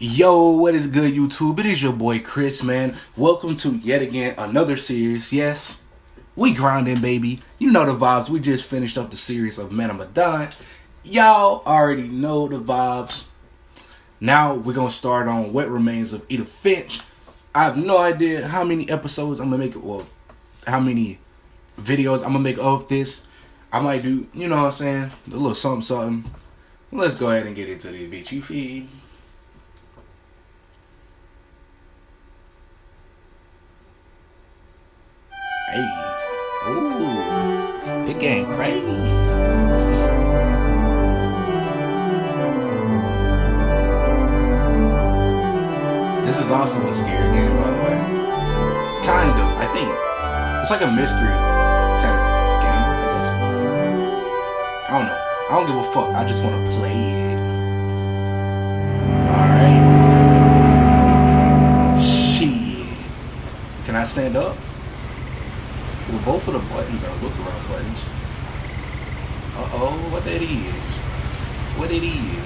Yo, what is good, YouTube? It is your boy Chris, man. Welcome to yet again another series. Yes, we grinding, baby. You know the vibes. We just finished up the series of Man of Madon. Y'all already know the vibes. Now we're gonna start on What Remains of Edith Finch. I have no idea how many episodes I'm gonna make. Well, how many videos I'm gonna make of this. I might do, you know what I'm saying, a little something. Let's go ahead and get into this bitch. You feel? Hey, ooh, it getting crazy. This is also a scary game, by the way. Kind of, I think. It's like a mystery kind of game, I guess. I don't know. I don't give a fuck. I just want to play it. Alright. Shit. Can I stand up? Well, both of the buttons are look around buttons. What that is? What it is?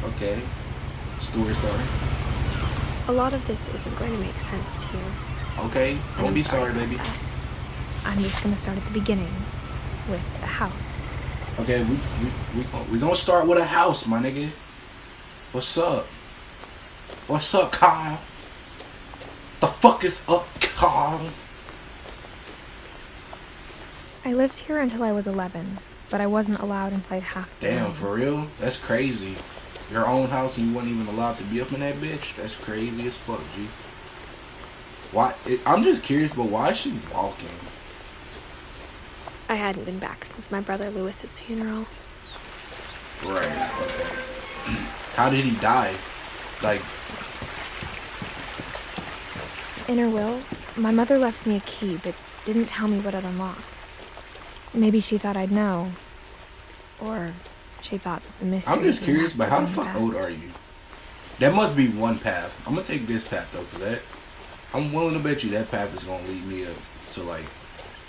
Okay. Story starter. A lot of this isn't going to make sense to you. Okay, don't be sorry, baby. I'm just going to start at the beginning with a house. Okay, we gonna start with a house, my nigga. What's up? What's up, Kyle? The fuck is up, Kyle? I lived here until I was 11, but I wasn't allowed inside half the Damn, rooms. for real? That's crazy. Your own house and you weren't even allowed to be up in that bitch? That's crazy as fuck, G. Why? I'm just curious, but why is she walking? I hadn't been back since my brother Lewis's funeral. Right, okay. How did he die? Like... In her will, my mother left me a key, but didn't tell me what it unlocked. Maybe she thought I'd know. Or she thought that the mystery... I'm just curious, but how the fuck old are you? That must be one path. I'm gonna take this path though, for that. I'm willing to bet you that path is gonna lead me up to, like,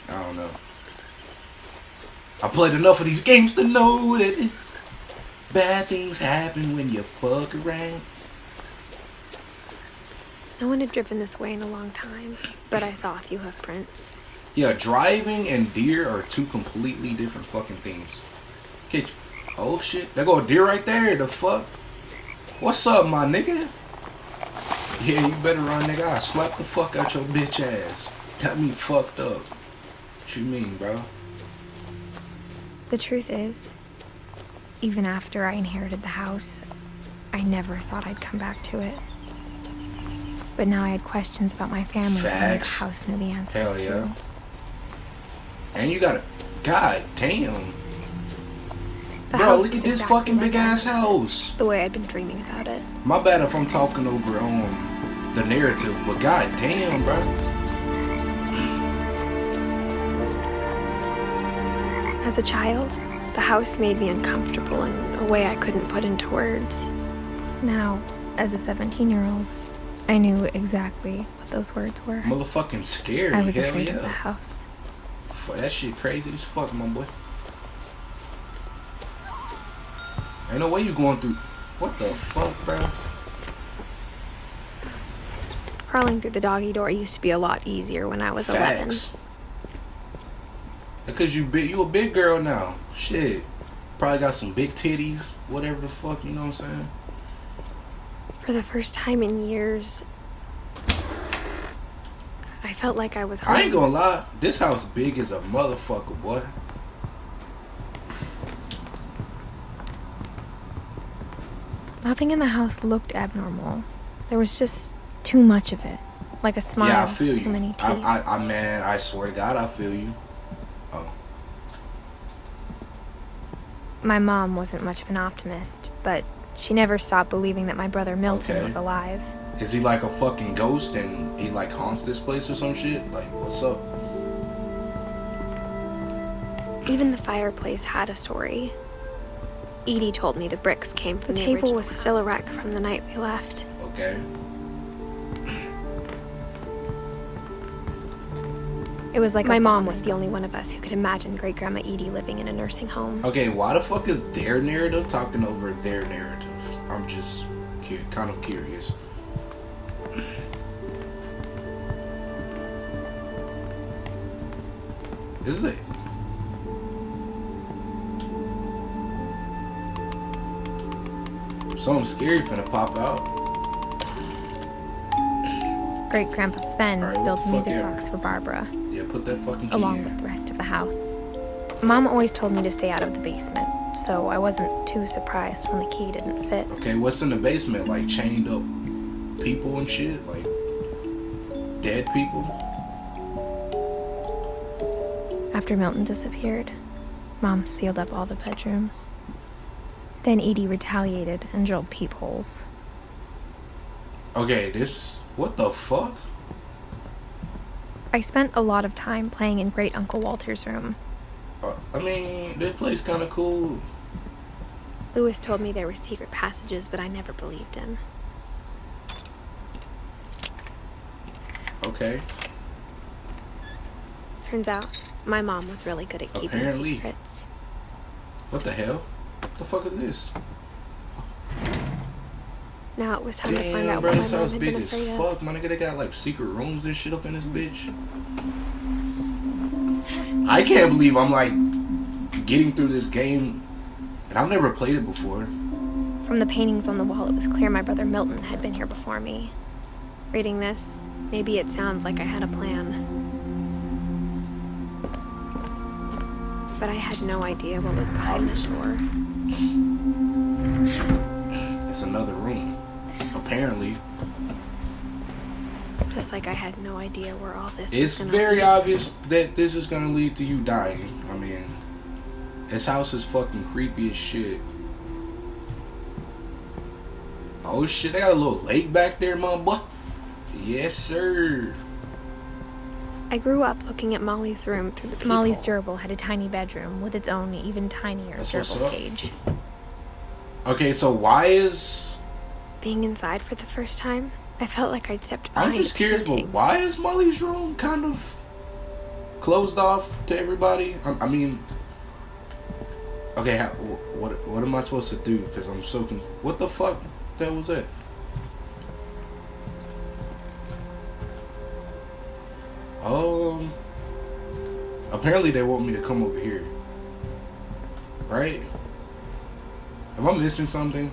I don't know. I played enough of these games to know that bad things happen when you fuck around. No one had driven this way in a long time, but I saw a few hoof prints. Yeah, driving and deer are two completely different fucking things. Okay. Oh shit, there go a deer right there. The fuck? What's up, my nigga? Yeah, you better run, nigga. I'll slap the fuck out your bitch ass. Got me fucked up. What you mean, bro? The truth is, even after I inherited the house, I never thought I'd come back to it. But now I had questions about my family. Facts. The house knew the answers. Hell yeah. And you got a... God damn. Bro, look at this fucking big ass house. The way I'd been dreaming about it. My bad if I'm talking over the narrative, but god damn, bro. As a child, the house made me uncomfortable in a way I couldn't put into words. Now, as a 17-year-old, I knew exactly what those words were. Motherfucking scary. I was hell afraid yeah. of the house. That shit crazy as fuck, my boy. Ain't no way you going through... What the fuck, bro? Crawling through the doggy door used to be a lot easier when I was 11. Because you a big girl now. Shit. Probably got some big titties. Whatever the fuck, you know what I'm saying? For the first time in years, I felt like I was home. I ain't gonna lie. This house big as a motherfucker, boy. Nothing in the house looked abnormal. There was just too much of it. Like a smile, yeah, I feel too many teeth. Man, I swear to God, I feel you. Oh. My mom wasn't much of an optimist, but she never stopped believing that my brother Milton was alive. Is he like a fucking ghost and he like haunts this place or some shit? Like, what's up? Even the fireplace had a story. Edie told me the bricks came from the table was still a wreck from the night we left. Okay. It was like my mom was the only one of us who could imagine Great-Grandma Edie living in a nursing home. Okay, why the fuck is their narrative talking over their narrative? I'm just kind of curious. Is it? Something scary finna pop out. Great Grandpa Sven Alright, built what a the fuck, music yeah. box for Barbara, Yeah, put that fucking key along in. with the rest of the house. Mom always told me to stay out of the basement, so I wasn't too surprised when the key didn't fit. Okay, what's in the basement? Like chained up people and shit? Like dead people? After Milton disappeared, Mom sealed up all the bedrooms. Then Edie retaliated and drilled peepholes. Okay, this... What the fuck? I spent a lot of time playing in Great Uncle Walter's room. I mean, this place kind of cool. Lewis told me there were secret passages, but I never believed him. Okay. Turns out, my mom was really good at keeping Apparently. secrets. What the hell? What the fuck is this? Now it was time to find Damn, out bro, what my this mom house had big been as afraid of. fuck. My nigga, they got like secret rooms and shit up in this bitch. I can't believe I'm like getting through this game and I've never played it before. From the paintings on the wall, it was clear my brother Milton had been here before me. Reading this, maybe it sounds like I had a plan. But I had no idea what was behind the door. It's another room. Apparently. Just like I had no idea where all this It's was very lead. obvious that this is gonna lead to you dying. I mean, this house is fucking creepy as shit. Oh shit, they got a little lake back there, my boy. Yes, sir. I grew up looking at Molly's room through the peephole. Molly's gerbil had a tiny bedroom with its own even tinier That's what's gerbil up. cage. Okay, so why is... Being inside for the first time, I felt like I'd stepped I'm behind just a curious, but painting. why is Molly's room kind of closed off to everybody? I mean... Okay, what am I supposed to do? Because I'm so confused. What the fuck that was that? Apparently they want me to come over here. Right? Am I missing something?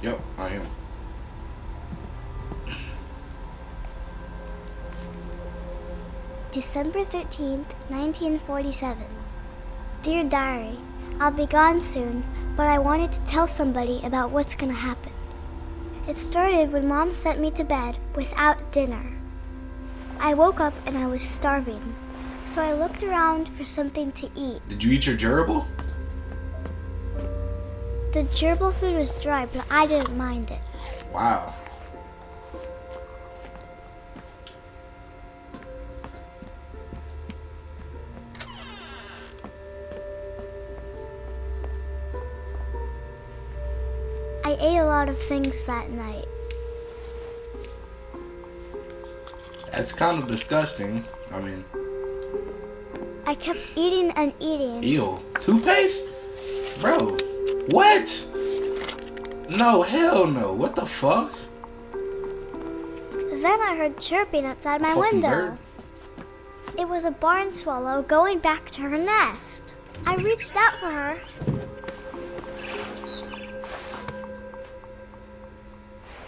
Yep, I am. December 13th, 1947. Dear Diary, I'll be gone soon, but I wanted to tell somebody about what's gonna happen. It started when Mom sent me to bed without dinner. I woke up and I was starving, so I looked around for something to eat. Did you eat your gerbil? The gerbil food was dry, but I didn't mind it. Wow. I ate a lot of things that night. That's kind of disgusting. I mean, I kept eating and eating. ew. Toothpaste? Bro, what? No, hell no. What the fuck? Then I heard chirping outside my Fucking window. bird. It was a barn swallow going back to her nest. I reached out for her.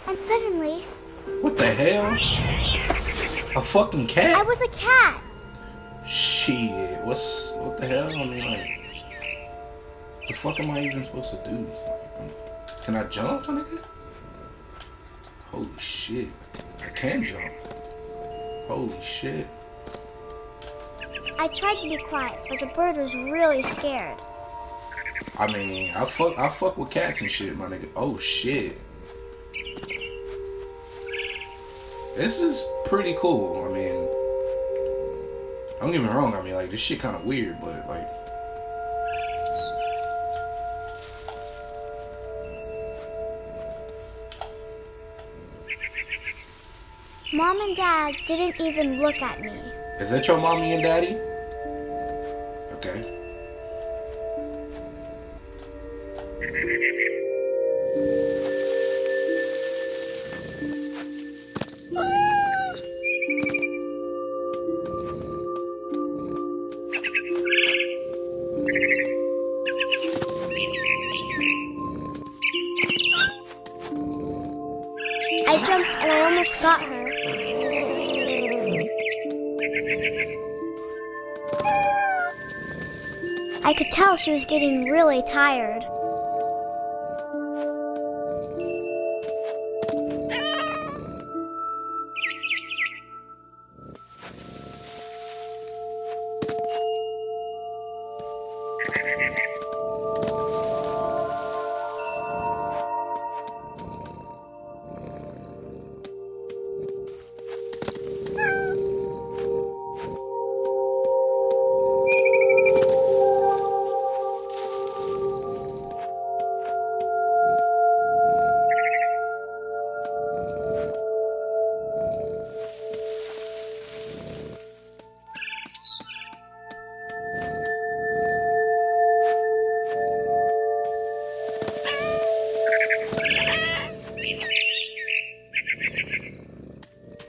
And suddenly, What the hell? A fucking I cat? was a cat. Shit. What the hell? I mean, like, the fuck am I even supposed to do? Can I jump, my nigga? Holy shit. I can jump. Holy shit. I tried to be quiet, but the bird was really scared. I mean, I fuck with cats and shit, my nigga. Oh shit. This is pretty cool. I mean, don't get me wrong. I mean, like, this shit kind of weird, but like, Mom and Dad didn't even look at me. is that your mommy and daddy? Okay. I jumped and I almost got her. I could tell she was getting really tired.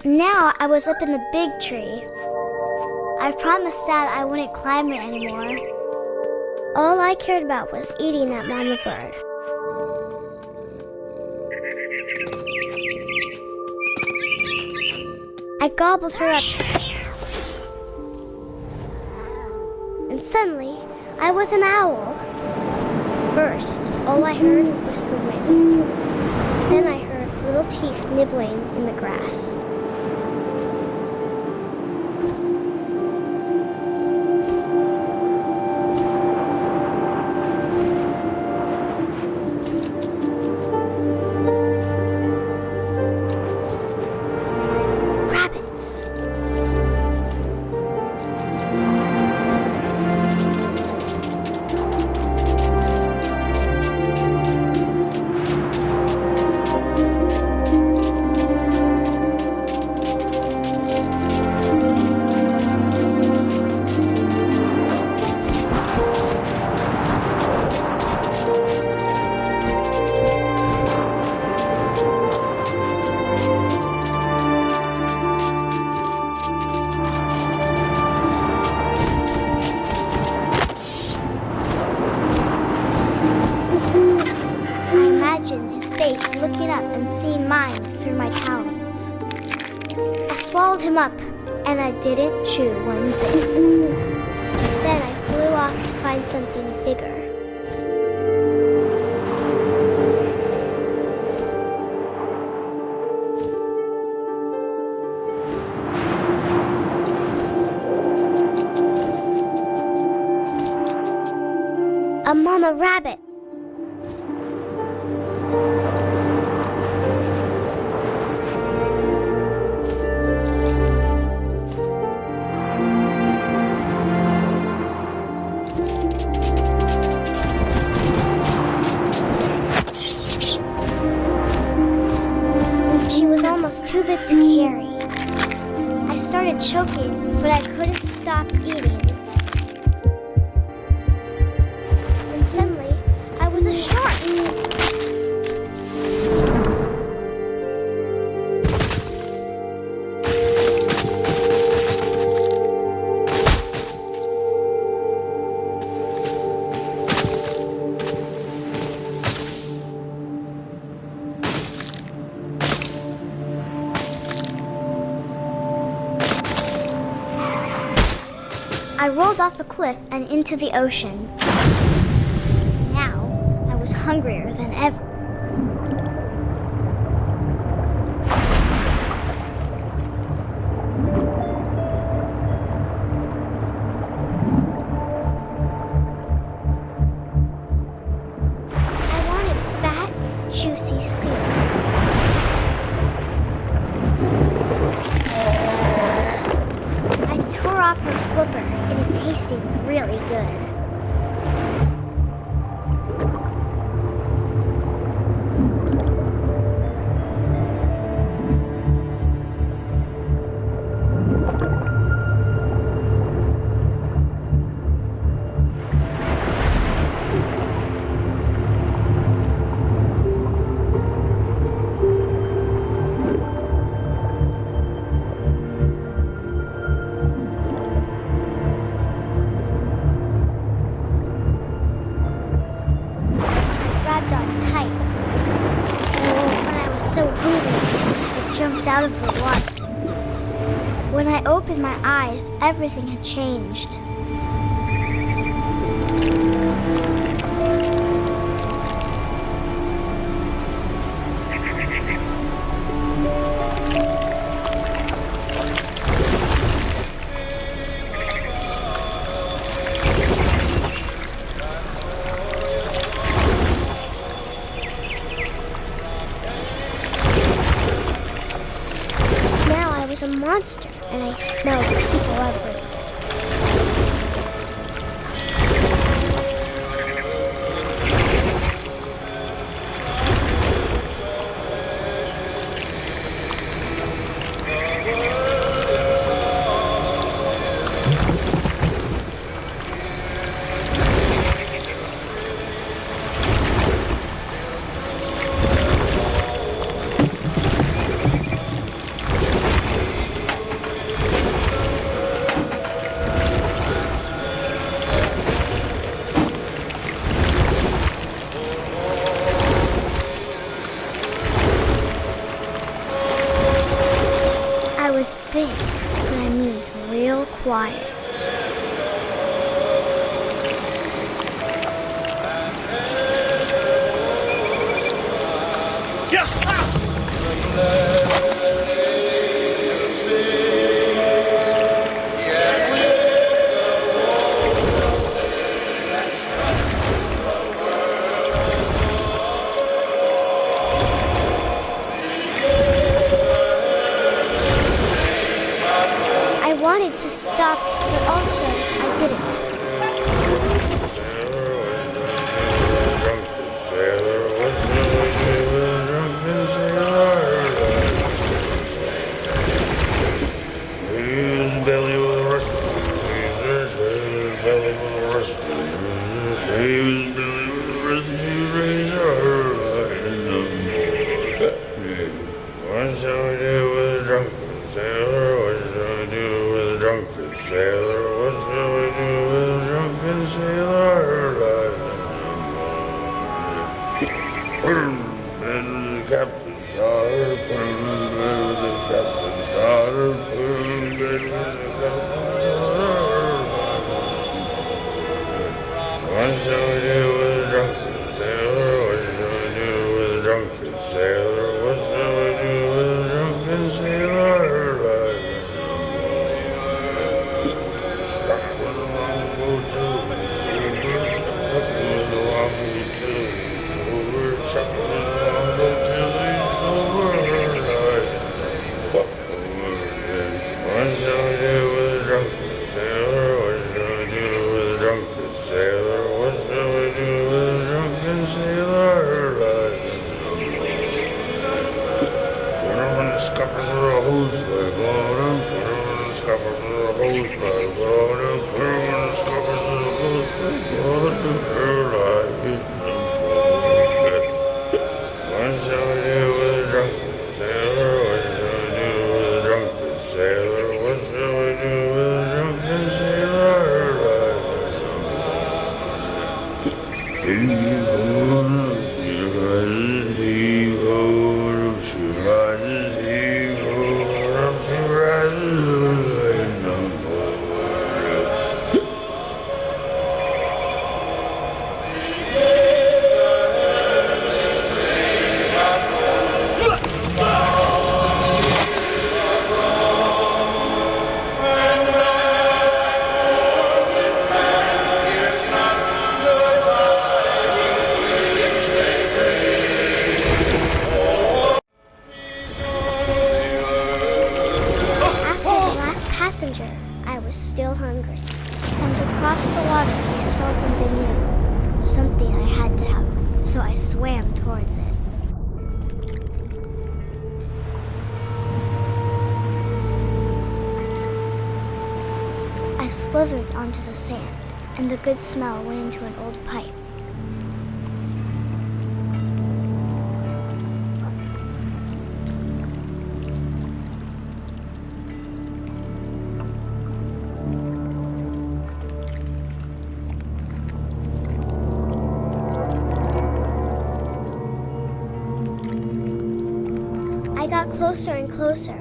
Now I was up in the big tree. I promised Dad I wouldn't climb it anymore. All I cared about was eating that mama bird. I gobbled her up. And suddenly, I was an owl. First, all I heard was the wind. Then I heard little teeth nibbling in the grass. Looking up and seeing mine through my talons. I swallowed him up, and I didn't chew one bit. Then I flew off to find something bigger. A mama rabbit. She was almost too big to carry. I started choking, but I couldn't stop eating. And suddenly, I was a shark. I rolled off a cliff and into the ocean. Now, I was hungrier than ever. I wanted fat, juicy seals. I tore off her flipper, and it tasted really good. so hungry, I jumped out of the water. When I opened my eyes, everything had changed. A monster, and I smelled people everywhere. I was big, but I moved real quiet. I wanted to stop, but also I didn't. Sailor, what shall we do with a drunken sailor? Put him in bed with the captain's daughter, put him in bed with the captain's daughter, put him in bed with the captain's daughter. What shall we do with a drunken sailor? What shall we do with a drunken sailor? What shall we do with a drunken sailor? Scuppers of the hose by bottom, put them in the scuppers of the hose by bottom, put them in the scuppers of the hose by bottom, what shall we do with a drunken sailor? What shall we do with a drunken sailor? What shall we do with a drunken sailor? Passenger, I was still hungry, and across the water I smelled something I had to have, so I swam towards it. I slithered onto the sand, and the good smell went into an old pipe. closer and closer.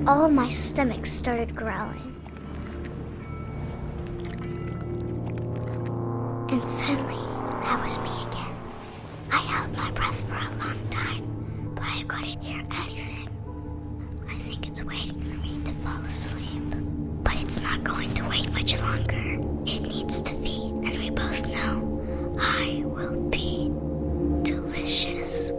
All of my stomach started growling. And suddenly, I was me again. I held my breath for a long time, but I couldn't hear anything. I think it's waiting for me to fall asleep. But it's not going to wait much longer. It needs to feed, and we both know I will be delicious.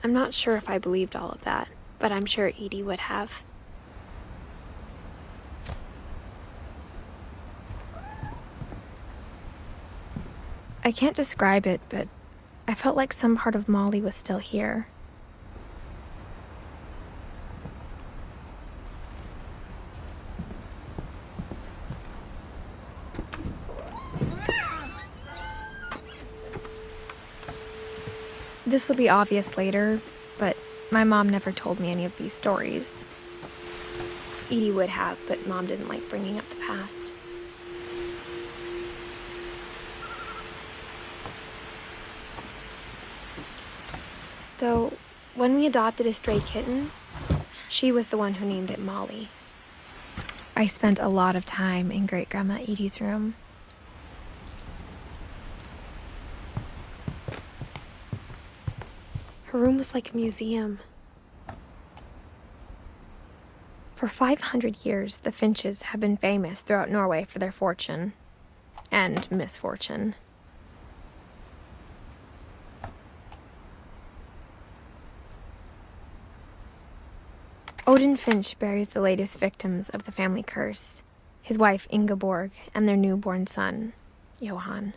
I'm not sure if I believed all of that, but I'm sure Edie would have. I can't describe it, but I felt like some part of Molly was still here. This will be obvious later, but my mom never told me any of these stories. Edie would have, but Mom didn't like bringing up the past. Though, when we adopted a stray kitten, she was the one who named it Molly. I spent a lot of time in Great-Grandma Edie's room. Her room was like a museum. For 500 years, the Finches have been famous throughout Norway for their fortune and misfortune. Odin Finch buries the latest victims of the family curse, his wife Ingeborg and their newborn son, Johan.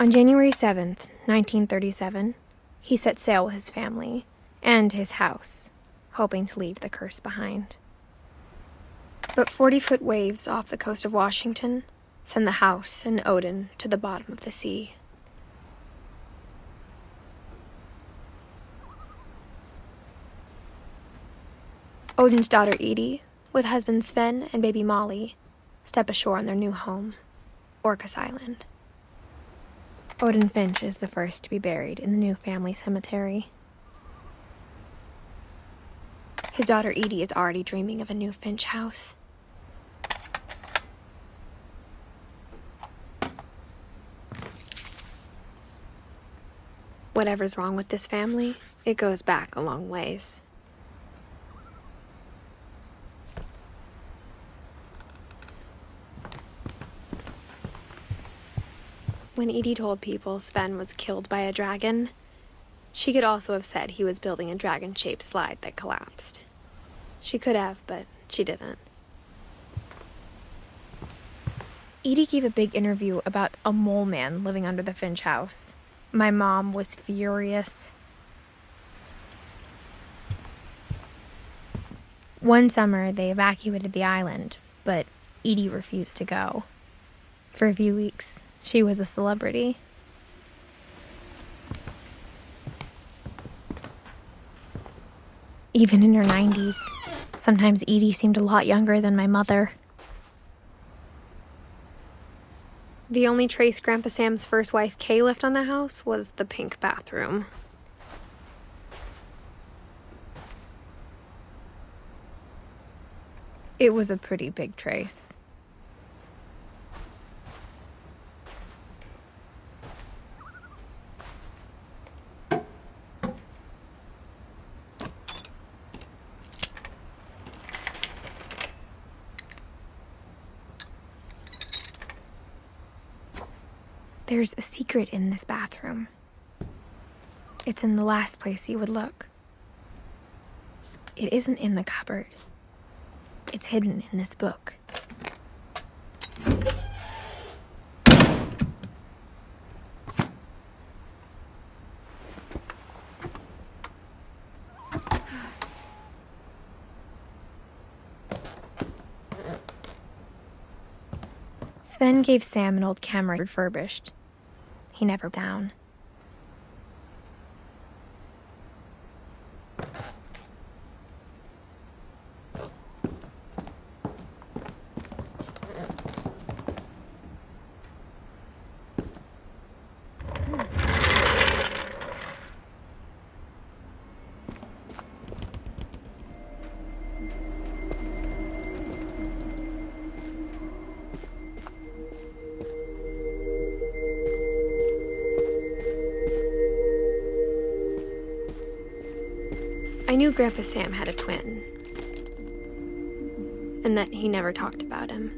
On January 7th, 1937, he set sail with his family and his house, hoping to leave the curse behind. But 40-foot waves off the coast of Washington send the house and Odin to the bottom of the sea. Odin's daughter Edie, with husband Sven and baby Molly, step ashore on their new home, Orcas Island. Odin Finch is the first to be buried in the new family cemetery. His daughter Edie is already dreaming of a new Finch house. Whatever's wrong with this family, it goes back a long ways. When Edie told people Sven was killed by a dragon, she could also have said he was building a dragon-shaped slide that collapsed. She could have, but she didn't. Edie gave a big interview about a mole man living under the Finch house. My mom was furious. One summer, they evacuated the island, but Edie refused to go. For a few weeks, she was a celebrity. Even in her 90s, sometimes Edie seemed a lot younger than my mother. The only trace Grandpa Sam's first wife, Kay, left on the house was the pink bathroom. It was a pretty big trace. There's a secret in this bathroom. It's in the last place you would look. It isn't in the cupboard. It's hidden in this book. Sven gave Sam an old camera refurbished. He never down. I knew Grandpa Sam had a twin, and that he never talked about him.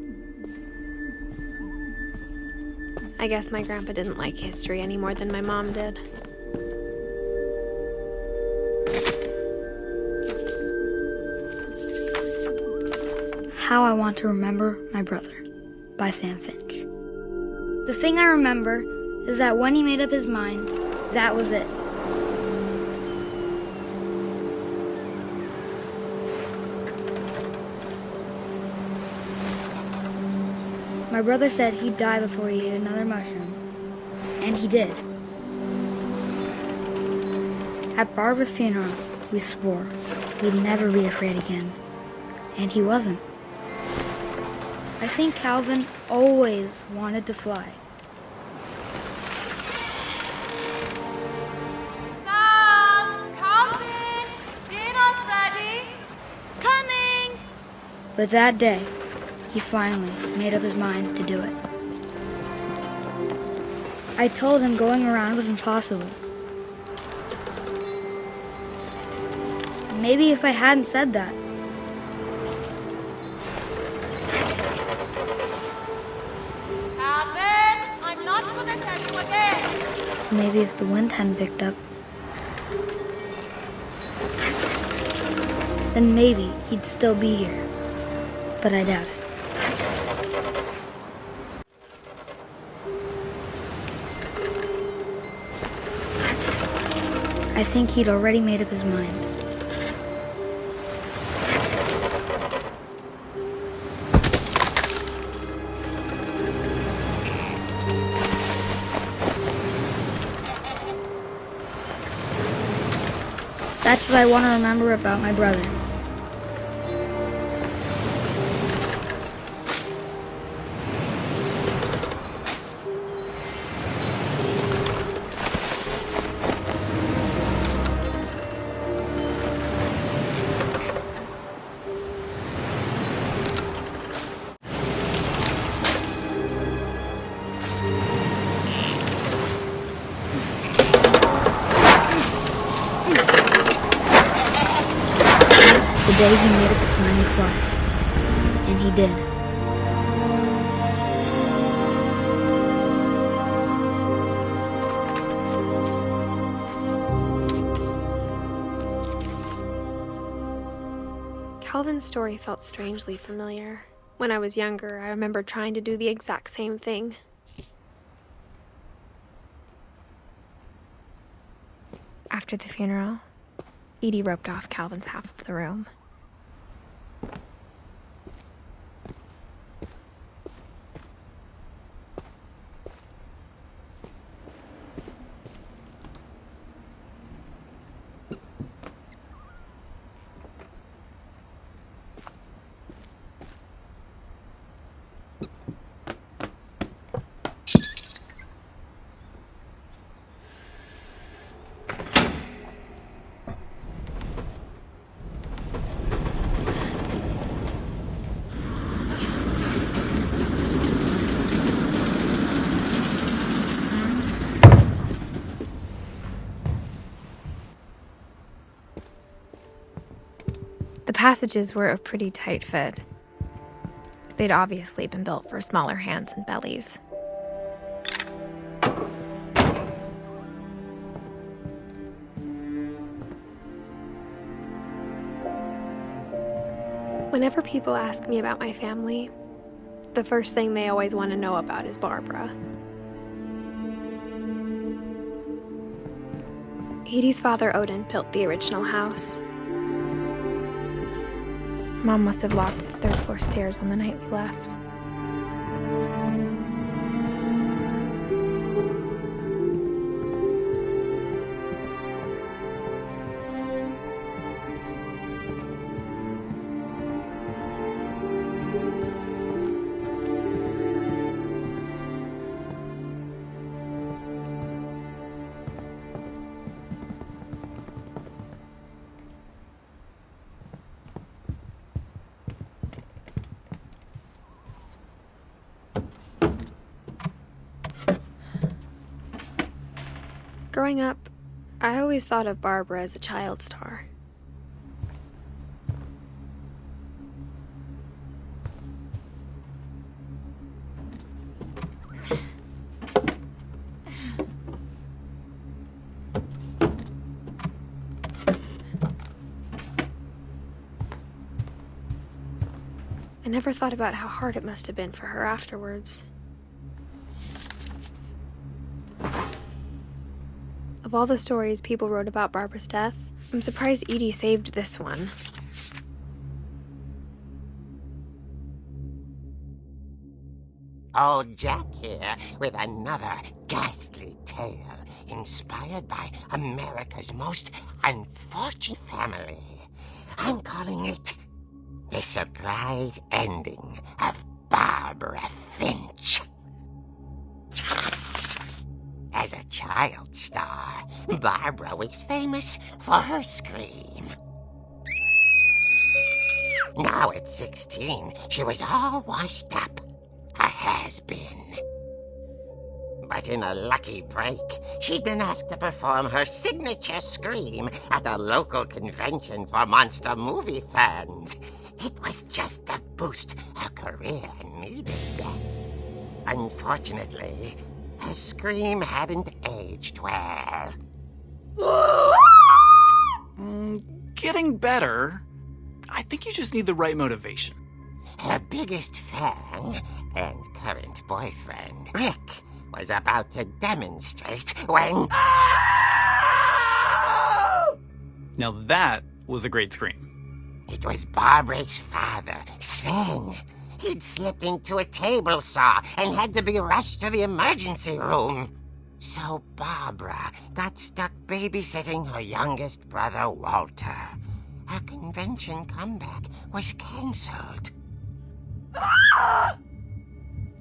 I guess my grandpa didn't like history any more than my mom did. How I Want to Remember My Brother by Sam Finch. The thing I remember is that when he made up his mind, that was it. My brother said he'd die before he ate another mushroom, and he did. At Barbara's funeral, we swore we'd never be afraid again, and he wasn't. I think Calvin always wanted to fly. Sam! Calvin! Dinner's ready! Coming! But that day, he finally made up his mind to do it. I told him going around was impossible. Maybe if I hadn't said that, Calvin! I'm not gonna tell you again! maybe if the wind hadn't picked up, then maybe he'd still be here. But I doubt it. I think he'd already made up his mind. That's what I want to remember about my brother. The day he made up his mind to fly. And he did. Calvin's story felt strangely familiar. When I was younger, I remember trying to do the exact same thing. After the funeral, Edie roped off Calvin's half of the room. The passages were a pretty tight fit. They'd obviously been built for smaller hands and bellies. Whenever people ask me about my family, the first thing they always want to know about is Barbara. Edie's father, Odin, built the original house. Mom must have locked the third floor stairs on the night we left. Growing up, I always thought of Barbara as a child star. I never thought about how hard it must have been for her afterwards. Of all the stories people wrote about Barbara's death, I'm surprised Edie saved this one. Old Jack here with another ghastly tale inspired by America's most unfortunate family. I'm calling it The Surprise Ending of Barbara Finch. As a child star, Barbara was famous for her scream. Now at 16, she was all washed up. A has-been. But in a lucky break, she'd been asked to perform her signature scream at a local convention for monster movie fans. It was just the boost her career needed. Unfortunately, her scream hadn't aged well. Getting better. I think you just need the right motivation. Her biggest fan and current boyfriend, Rick, was about to demonstrate when... Now that was a great scream. It was Barbara's father, Sven. He'd slipped into a table saw and had to be rushed to the emergency room. So Barbara got stuck babysitting her youngest brother, Walter. Her convention comeback was cancelled.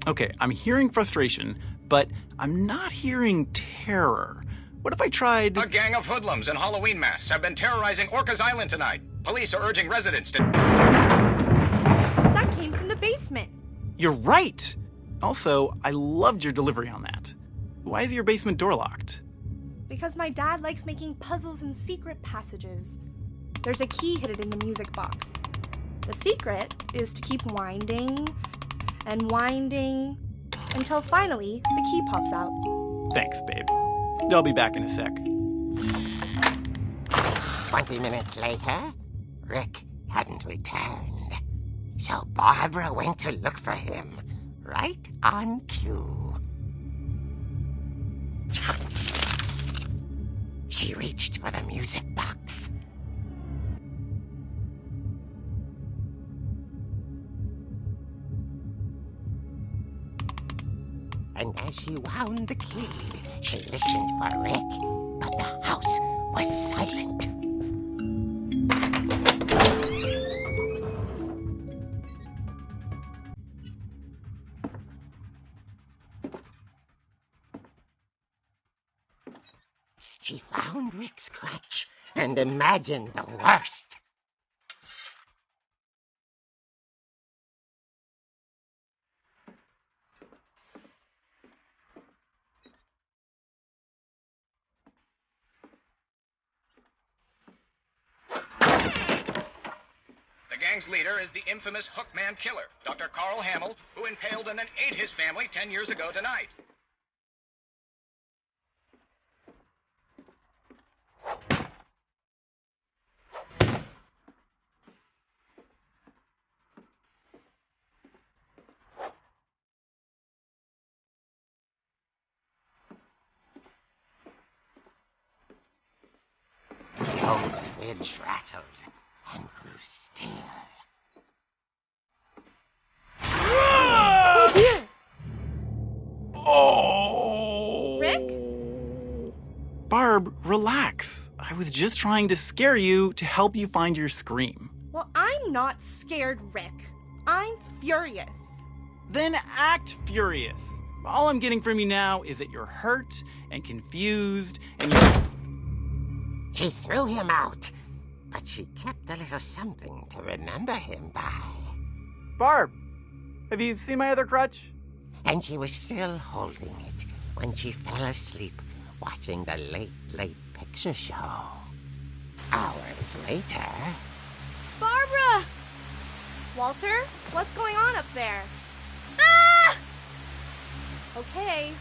Okay, I'm hearing frustration, but I'm not hearing terror. What if I tried... A gang of hoodlums in Halloween masks have been terrorizing Orcas Island tonight. Police are urging residents to... That came from the basement. You're right! Also, I loved your delivery on that. Why is your basement door locked? Because my dad likes making puzzles and secret passages. There's a key hidden in the music box. The secret is to keep winding and winding until finally the key pops out. Thanks, babe. I'll be back in a sec. 20 minutes later, Rick hadn't returned. So Barbara went to look for him, right on cue. She reached for the music box. And as she wound the key, she listened for Rick, but the house was silent. She found Rick's crutch and imagined the worst. The gang's leader is the infamous Hookman Killer, Dr. Carl Hamill, who impaled and then ate his family 10 years ago tonight. The old fridge rattled and grew still. Oh dear! Oh! Rick? Barb, relax. I was just trying to scare you to help you find your scream. Well, I'm not scared, Rick. I'm furious. Then act furious. All I'm getting from you now is that you're hurt and confused and you're... She threw him out, but she kept a little something to remember him by. Barb, have you seen my other crutch? And she was still holding it when she fell asleep watching the Late Late Picture Show. Hours later... Barbara! Walter, what's going on up there? Ah! Okay.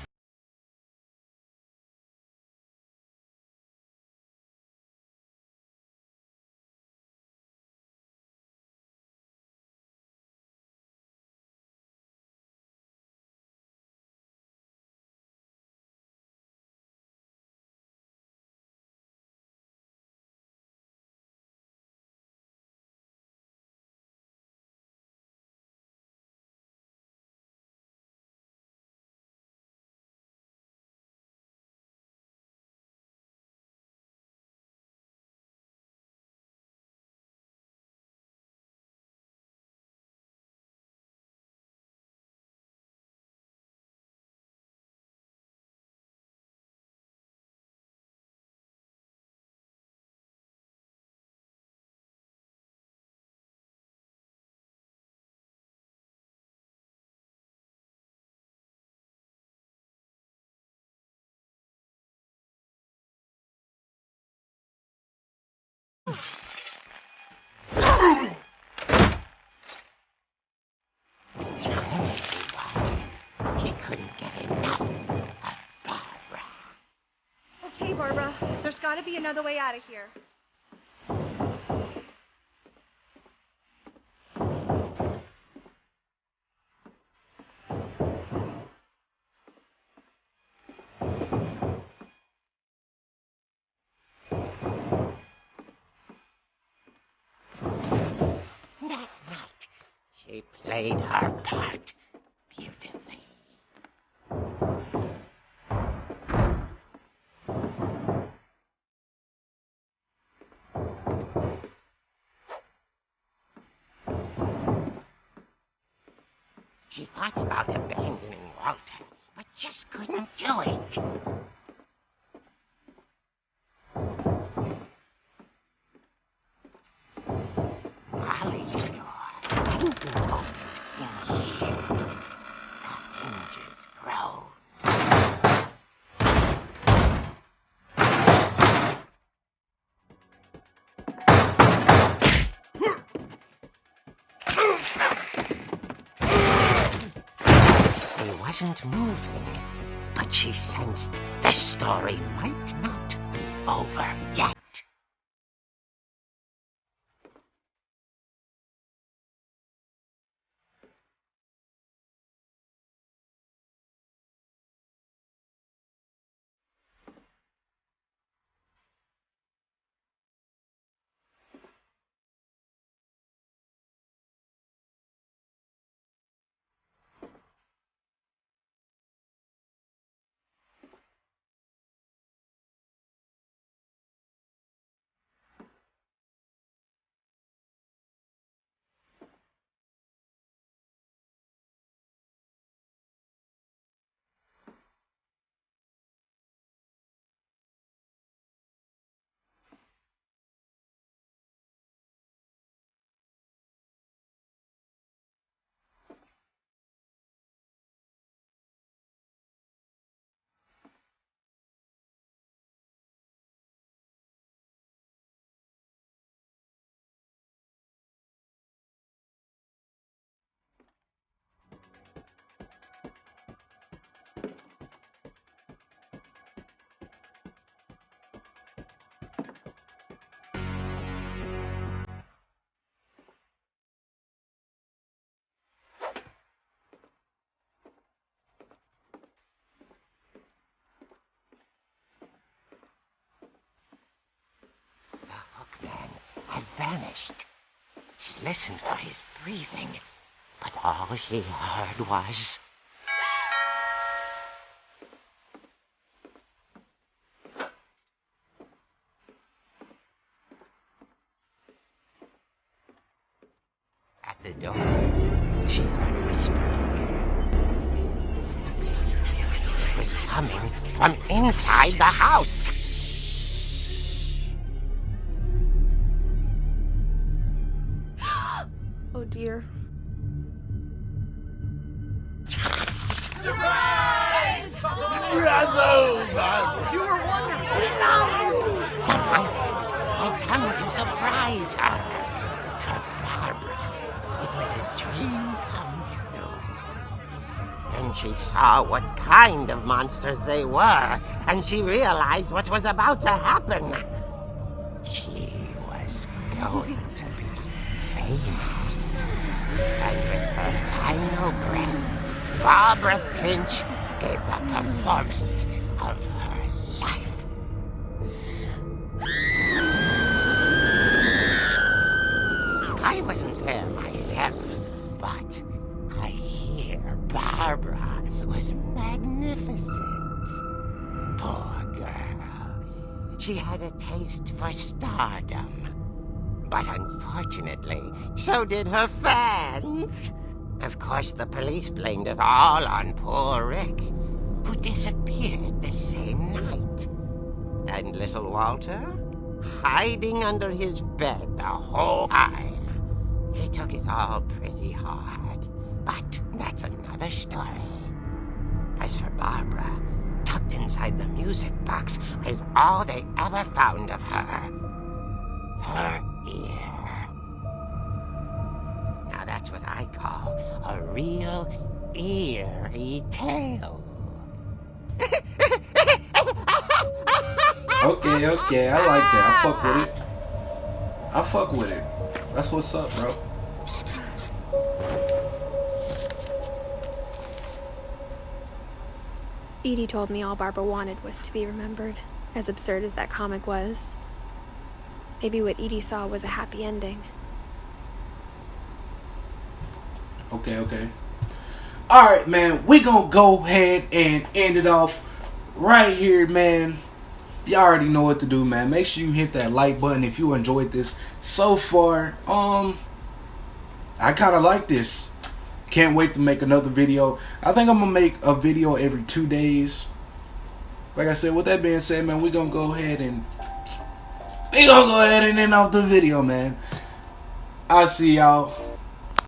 He couldn't get enough of Barbara. Okay, Barbara, there's gotta be another way out of here. That night, she played her part beautifully. She thought about abandoning Walter, but just couldn't do it. Molly's door hadn't been opened in years. The hinges groaned. He wasn't moving, but she sensed the story might not be over yet. Had vanished. She listened for his breathing, but all she heard was... At the door, she heard whispering. It was coming from inside the house. Oh dear. Run! Bravo, Barbara. You were wonderful. The monsters had come to surprise her. For Barbara, it was a dream come true. Then she saw what kind of monsters they were, and she realized what was about to happen. She was going to be famous. And with her final breath, Barbara Finch gave the performance of her life. I wasn't there myself, but I hear Barbara was magnificent. Poor girl. She had a taste for stardom. But unfortunately, so did her fans. Of course, the police blamed it all on poor Rick, who disappeared the same night. And little Walter, hiding under his bed the whole time. He took it all pretty hard, but that's another story. As for Barbara, tucked inside the music box was all they ever found of her. Her ear. Now that's what I call a real eerie tale. Okay, I like that. I fuck with it. That's what's up, bro. Edie told me all Barbara wanted was to be remembered, as absurd as that comic was. Maybe what Edie saw was a happy ending. Okay. Alright, man. We gonna go ahead and end it off right here, man. Y'all already know what to do, man. Make sure you hit that like button if you enjoyed this so far. I kind of like this. Can't wait to make another video. I think I'm gonna make a video every 2 days. Like I said, with that being said, man, we gonna go ahead and end off the video, man. I'll see y'all